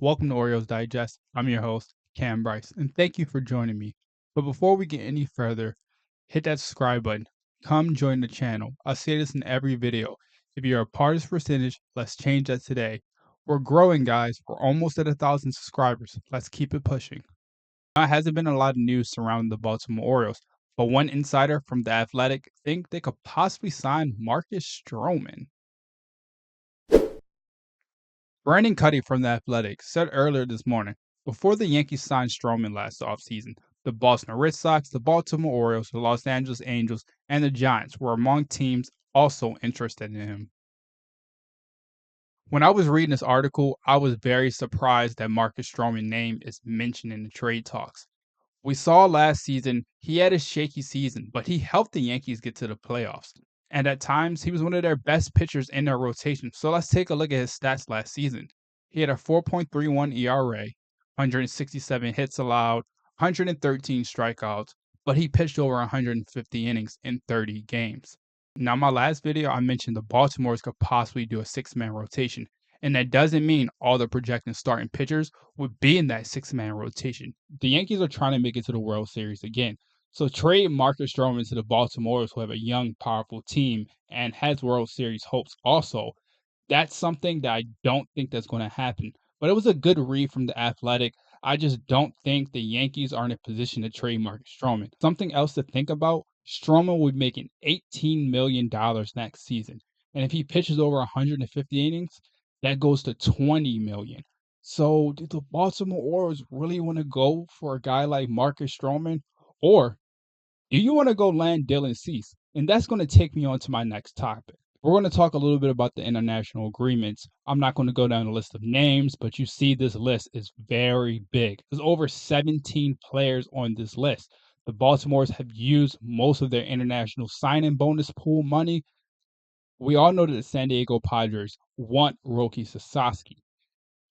Welcome to Orioles Digest. I'm your host, Kam Brice, and thank you for joining me. But before we get any further, hit that subscribe button. Come join the channel. I say this in every video. If you're a part of this percentage, let's change that today. We're growing, guys. We're almost at 1,000 subscribers. Let's keep it pushing. There hasn't been a lot of news surrounding the Baltimore Orioles, but one insider from The Athletic think they could possibly sign Marcus Strowman. Brandon Cuddy from The Athletic said earlier this morning, before the Yankees signed Strowman last offseason, the Boston Red Sox, the Baltimore Orioles, the Los Angeles Angels, and the Giants were among teams also interested in him. When I was reading this article, I was very surprised that Marcus Strowman's name is mentioned in the trade talks. We saw last season he had a shaky season, but he helped the Yankees get to the playoffs. And at times, he was one of their best pitchers in their rotation. So let's take a look at his stats last season. He had a 4.31 ERA, 167 hits allowed, 113 strikeouts, but he pitched over 150 innings in 30 games. Now, my last video, I mentioned the Baltimores could possibly do a six-man rotation. And that doesn't mean all the projected starting pitchers would be in that six-man rotation. The Yankees are trying to make it to the World Series again. So trade Marcus Strowman to the Baltimore Orioles, who have a young, powerful team and has World Series hopes also. That's something that I don't think that's going to happen. But it was a good read from The Athletic. I just don't think the Yankees are in a position to trade Marcus Strowman. Something else to think about, Strowman will be making $18 million next season. And if he pitches over 150 innings, that goes to 20 million. So do the Baltimore Orioles really want to go for a guy like Marcus Strowman? Or do you want to go land Dylan Cease? And that's going to take me on to my next topic. We're going to talk a little bit about the international agreements. I'm not going to go down a list of names, but you see this list is very big. There's over 17 players on this list. The Baltimores have used most of their international sign-in bonus pool money. We all know that the San Diego Padres want Roki Sasaki.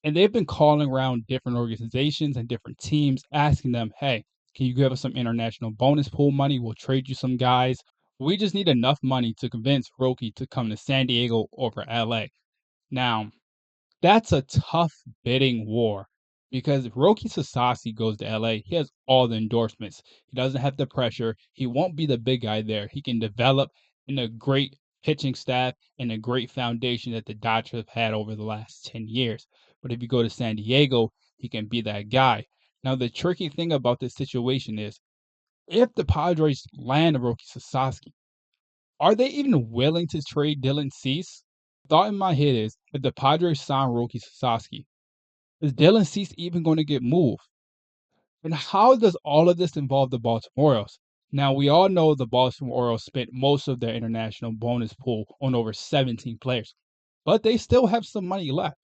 And they've been calling around different organizations and different teams asking them, hey, can you give us some international bonus pool money? We'll trade you some guys. We just need enough money to convince Roki to come to San Diego over LA. Now, that's a tough bidding war because if Roki Sasaki goes to LA, he has all the endorsements. He doesn't have the pressure. He won't be the big guy there. He can develop in a great pitching staff and a great foundation that the Dodgers have had over the last 10 years. But if you go to San Diego, he can be that guy. Now, the tricky thing about this situation is if the Padres land Roki Sasaki, are they even willing to trade Dylan Cease? Thought in my head is if the Padres sign Roki Sasaki, is Dylan Cease even going to get moved? And how does all of this involve the Baltimore Orioles? Now, we all know the Baltimore Orioles spent most of their international bonus pool on over 17 players, but they still have some money left.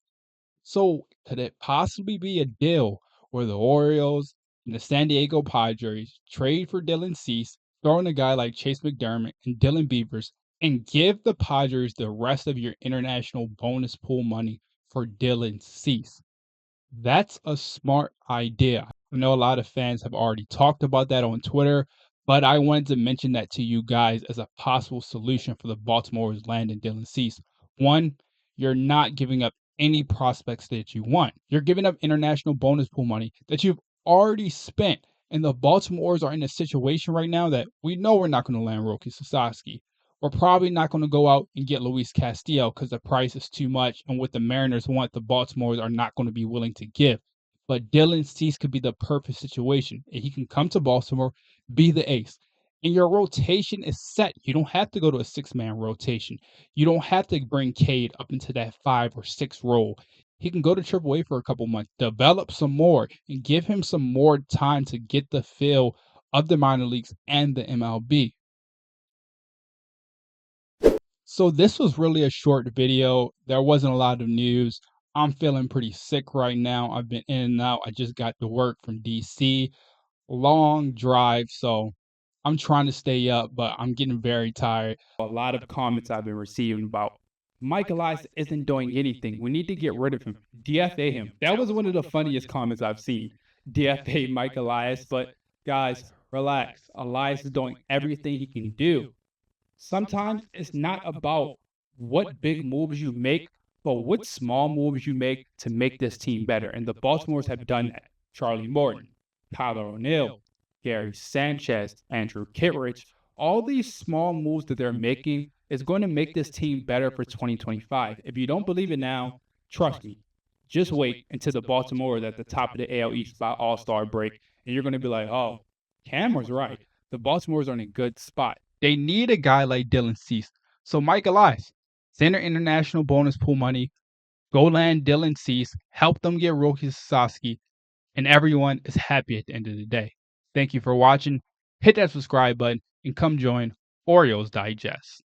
So, could it possibly be a deal where the Orioles and the San Diego Padres trade for Dylan Cease, throw in a guy like Chase McDermott and Dylan Beavers, and give the Padres the rest of your international bonus pool money for Dylan Cease? That's a smart idea. I know a lot of fans have already talked about that on Twitter, but I wanted to mention that to you guys as a possible solution for the Baltimore Orioles landing Dylan Cease. One, you're not giving up any prospects that you want. You're giving up international bonus pool money that you've already spent. And the Baltimore Orioles are in a situation right now that we know we're not going to land Roki Sasaki. We're probably not going to go out and get Luis Castillo because the price is too much, and what the Mariners want, the Baltimores are not going to be willing to give. But Dylan Cease could be the perfect situation. And he can come to Baltimore, be the ace. And your rotation is set. You don't have to go to a six-man rotation. You don't have to bring Cade up into that 5 or 6 role. He can go to AAA for a couple months, develop some more, and give him some more time to get the feel of the minor leagues and the MLB. So this was really a short video. There wasn't a lot of news. I'm feeling pretty sick right now. I've been in and out. I just got to work from DC. Long drive, so I'm trying to stay up, but I'm getting very tired. A lot of comments I've been receiving about Mike Elias isn't doing anything. We need to get rid of him. DFA him. That was one of the funniest comments I've seen. DFA Mike Elias, but guys, relax. Elias is doing everything he can do. Sometimes it's not about what big moves you make, but what small moves you make to make this team better. And the Baltimores have done that. Charlie Morton, Tyler O'Neill, Gary Sanchez, Andrew Kittredge, all these small moves that they're making is going to make this team better for 2025. If you don't believe it now, trust me. Just wait until the Baltimore is at the top of the AL East by All-Star break, and you're going to be like, oh, Cam was right. The Baltimores are in a good spot. They need a guy like Dylan Cease. So Mike Elias, send their international bonus pool money, go land Dylan Cease, help them get Roki Sasaki, and everyone is happy at the end of the day. Thank you for watching. Hit that subscribe button and come join Orioles Digest.